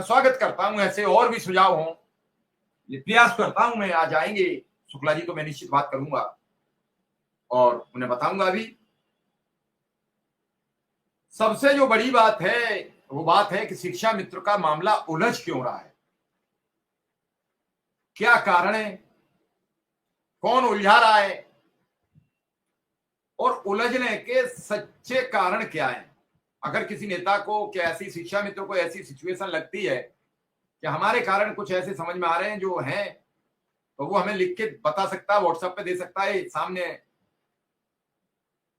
मैं स्वागत करता हूं, ऐसे और भी सुझाव हों, ये प्रयास करता हूं मैं। आज आएंगे शुक्ला जी तो मैं निश्चित बात करूंगा और उन्हें बताऊंगा भी। सबसे जो बड़ी बात है वो बात है कि शिक्षा मित्र का मामला उलझ क्यों रहा है, क्या कारण है, कौन उलझा रहा है और उलझने के सच्चे कारण क्या है। अगर किसी नेता को क्या ऐसी शिक्षा मित्र को ऐसी सिचुएशन लगती है कि हमारे कारण कुछ ऐसे समझ में आ रहे हैं जो हैं, तो वो हमें लिख के बता सकता है, व्हाट्सएप पे दे सकता है, सामने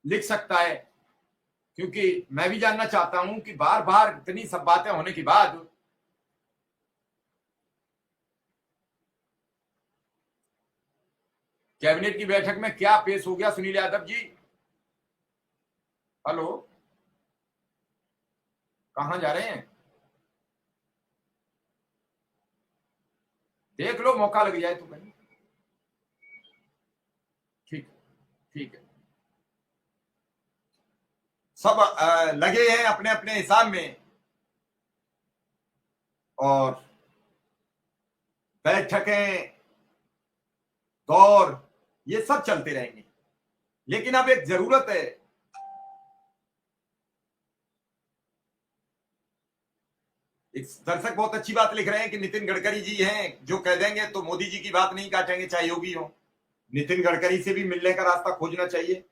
लिख सकता है। क्योंकि मैं भी जानना चाहता हूं कि बार बार इतनी सब बातें होने के बाद कैबिनेट की बैठक में क्या पेश हो गया। सुनील यादव जी, हेलो, कहां जा रहे हैं? देख लो, मौका लग जाए तो कहीं। ठीक ठीक है, सब लगे हैं अपने अपने हिसाब में और बैठकें, दौर, ये सब चलते रहेंगे। लेकिन अब एक जरूरत है, एक दर्शक बहुत अच्छी बात लिख रहे हैं कि नितिन गडकरी जी हैं जो कह देंगे तो मोदी जी की बात नहीं काटेंगे चाहे योगी हो। नितिन गडकरी से भी मिलने का रास्ता खोजना चाहिए।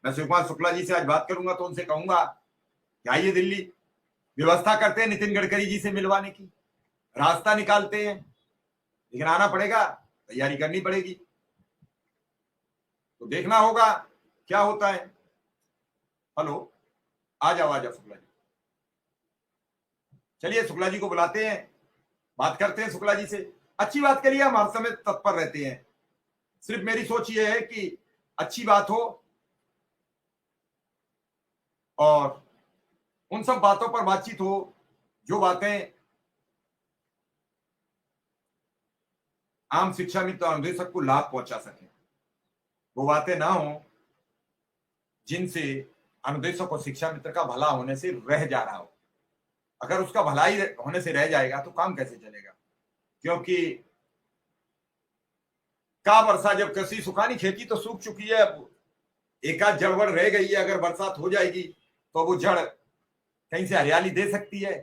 मैं शिवकुमार शुक्ला जी से आज बात करूंगा तो उनसे कहूंगा कि आइए दिल्ली, व्यवस्था करते हैं नितिन गडकरी जी से मिलवाने की, रास्ता निकालते हैं। लेकिन आना पड़ेगा, तैयारी करनी पड़ेगी, तो देखना होगा क्या होता है। हेलो, आ जाओ शुक्ला जी। चलिए शुक्ला जी को बुलाते हैं, बात करते हैं शुक्ला जी से। अच्छी बात के लिए हम हर समय तत्पर रहते हैं। सिर्फ मेरी सोच ये है कि अच्छी बात हो और उन सब बातों पर बातचीत हो जो बातें आम शिक्षा मित्र और अनुदेशक को लाभ पहुंचा सके। वो बातें ना हो जिनसे अनुदेशक और शिक्षा मित्र का भला होने से रह जा रहा हो। अगर उसका भलाई होने से रह जाएगा तो काम कैसे चलेगा। क्योंकि का वर्षा, जब कृषि सुखानी, खेती तो सूख चुकी है, अब एक आध जड़बड़ रह गई है। अगर बरसात हो जाएगी तो वो जड़ कहीं से हरियाली दे सकती है।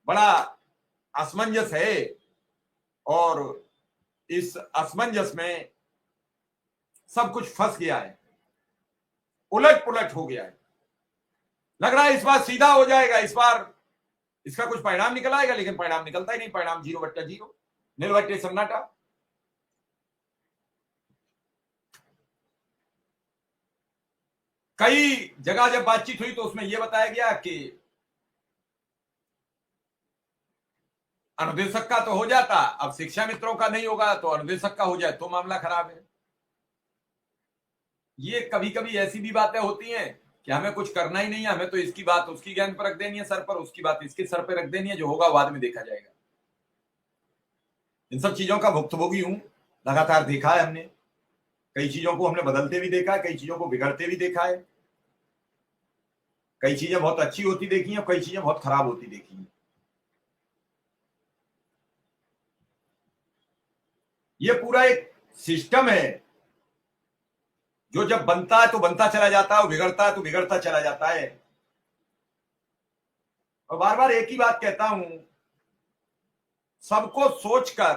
बड़ा असमंजस है और इस असमंजस में सब कुछ फंस गया है, उलट पुलट हो गया है। लग रहा है इस बार सीधा हो जाएगा, इस बार इसका कुछ परिणाम निकल आएगा, लेकिन परिणाम निकलता ही नहीं। परिणाम 0/0, निर्वटे सन्नाटा। कई जगह जब बातचीत हुई तो उसमें यह बताया गया कि अनुदेशक का तो हो जाता, अब शिक्षा मित्रों का नहीं होगा तो अनुदेशक का हो जाए तो मामला खराब है। ये कभी कभी ऐसी भी बातें होती हैं कि हमें कुछ करना ही नहीं है, हमें तो इसकी बात उसकी गेंद पर रख देनी है सर पर, उसकी बात इसके सर पर रख देनी है, जो होगा बाद में देखा जाएगा। इन सब चीजों का भुक्तभोगी हूं, लगातार देखा है हमने। कई चीजों को हमने बदलते भी देखा है, कई चीजों को बिगड़ते भी देखा है। कई चीजें बहुत अच्छी होती देखी हैं, कई चीजें बहुत खराब होती देखी हैं। ये पूरा एक सिस्टम है जो जब बनता है तो बनता चला जाता है और बिगड़ता है तो बिगड़ता चला जाता है। और बार बार एक ही बात कहता हूं, सबको सोचकर,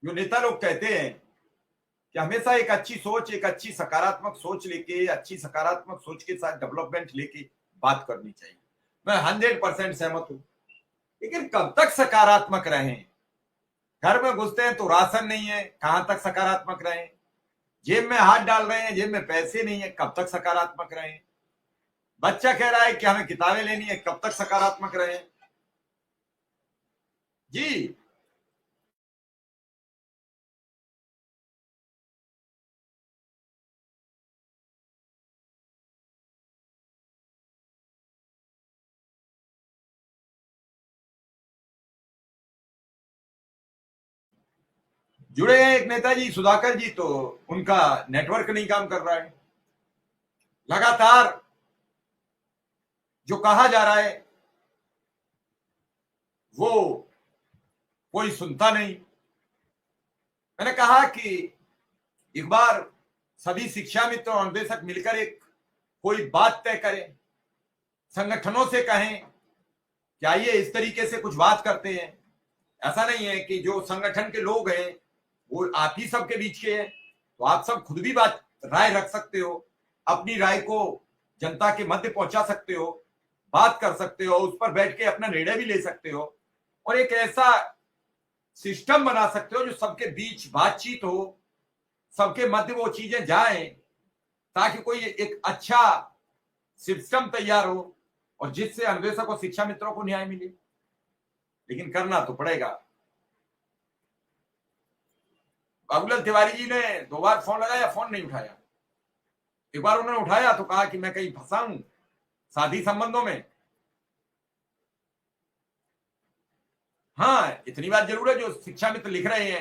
जो नेता लोग कहते हैं कि हमेशा एक अच्छी सोच, एक अच्छी सकारात्मक सोच लेके, अच्छी सकारात्मक सोच के साथ डेवलपमेंट लेके बात करनी चाहिए। मैं 100% सहमत हूं, लेकिन कब तक सकारात्मक रहें। घर में घुसते हैं तो राशन नहीं है, कहां तक सकारात्मक रहें। जेब में हाथ डाल रहे हैं, जेब में पैसे नहीं है, कब तक सकारात्मक रहें। बच्चा कह रहा है कि हमें किताबें लेनी है, कब तक सकारात्मक रहें जी। जुड़े हैं एक नेताजी सुधाकर जी, तो उनका नेटवर्क नहीं काम कर रहा है। लगातार जो कहा जा रहा है वो कोई सुनता नहीं। मैंने कहा कि एक बार सभी शिक्षा मित्र और अन्वेषक मिलकर एक कोई बात तय करें, संगठनों से कहें कि आइए इस तरीके से कुछ बात करते हैं। ऐसा नहीं है कि जो संगठन के लोग हैं वो आप ही सबके बीच के हैं, तो आप सब खुद भी बात राय रख सकते हो, अपनी राय को जनता के मध्य पहुंचा सकते हो, बात कर सकते हो, उस पर बैठ के अपना निर्णय भी ले सकते हो और एक ऐसा सिस्टम बना सकते हो जो सबके बीच बातचीत हो, सबके मध्य वो चीजें जाएं, ताकि कोई एक अच्छा सिस्टम तैयार हो और जिससे अन्वेषक और शिक्षा मित्रों को न्याय मिले। लेकिन करना तो पड़ेगा। बाबूलाल तिवारी जी ने 2 बार फोन लगाया, फोन नहीं उठाया। एक बार उन्होंने उठाया तो कहा कि मैं कहीं फंसा हूं शादी संबंधों में। हाँ, इतनी बात जरूर है, जो शिक्षा मित्र लिख रहे हैं